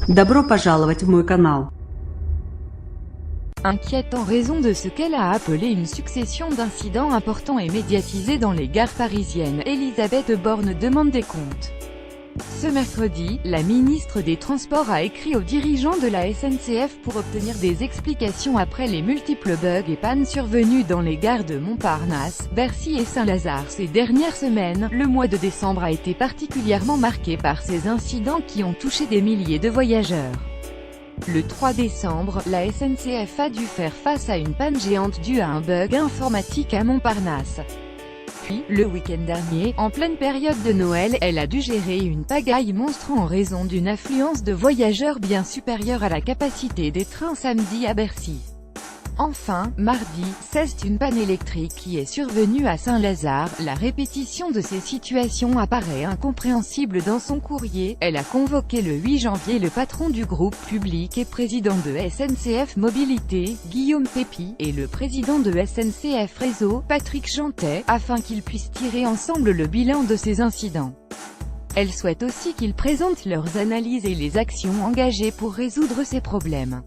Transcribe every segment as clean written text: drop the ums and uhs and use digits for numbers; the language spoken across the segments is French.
Добро пожаловать в мой канал. Inquiète en raison de ce qu'elle a appelé une succession d'incidents importants et médiatisés dans les gares parisiennes, Elisabeth Borne demande des comptes. Ce mercredi, la ministre des Transports a écrit aux dirigeants de la SNCF pour obtenir des explications après les multiples bugs et pannes survenus dans les gares de Montparnasse, Bercy et Saint-Lazare ces dernières semaines. Le mois de décembre a été particulièrement marqué par ces incidents qui ont touché des milliers de voyageurs. Le 3 décembre, la SNCF a dû faire face à une panne géante due à un bug informatique à Montparnasse. Puis, le week-end dernier, en pleine période de Noël, elle a dû gérer une pagaille monstre en raison d'une affluence de voyageurs bien supérieure à la capacité des trains samedi à Bercy. Enfin, mardi, c'est une panne électrique qui est survenue à Saint-Lazare. La répétition de ces situations apparaît incompréhensible dans son courrier. Elle a convoqué le 8 janvier le patron du groupe public et président de SNCF Mobilité, Guillaume Pepy, et le président de SNCF Réseau, Patrick Jeantet, afin qu'ils puissent tirer ensemble le bilan de ces incidents. Elle souhaite aussi qu'ils présentent leurs analyses et les actions engagées pour résoudre ces problèmes.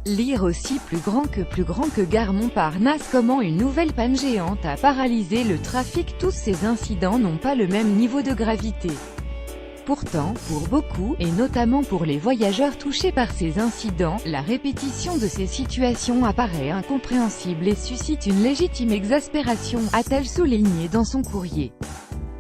Lire aussi plus grand que Gare Montparnasse. Comment une nouvelle panne géante a paralysé le trafic. Tous ces incidents n'ont pas le même niveau de gravité. Pourtant, pour beaucoup, et notamment pour les voyageurs touchés par ces incidents, la répétition de ces situations apparaît incompréhensible et suscite une légitime exaspération, a-t-elle souligné dans son courrier.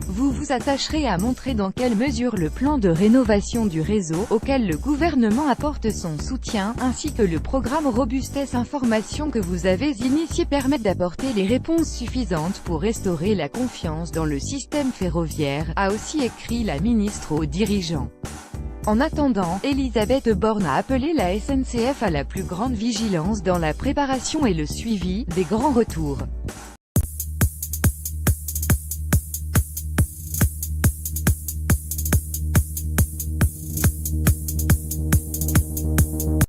Vous vous attacherez à montrer dans quelle mesure le plan de rénovation du réseau, auquel le gouvernement apporte son soutien, ainsi que le programme Robustesse Information que vous avez initié permettent d'apporter les réponses suffisantes pour restaurer la confiance dans le système ferroviaire, a aussi écrit la ministre aux dirigeants. En attendant, Elisabeth Borne a appelé la SNCF à la plus grande vigilance dans la préparation et le suivi des grands retours.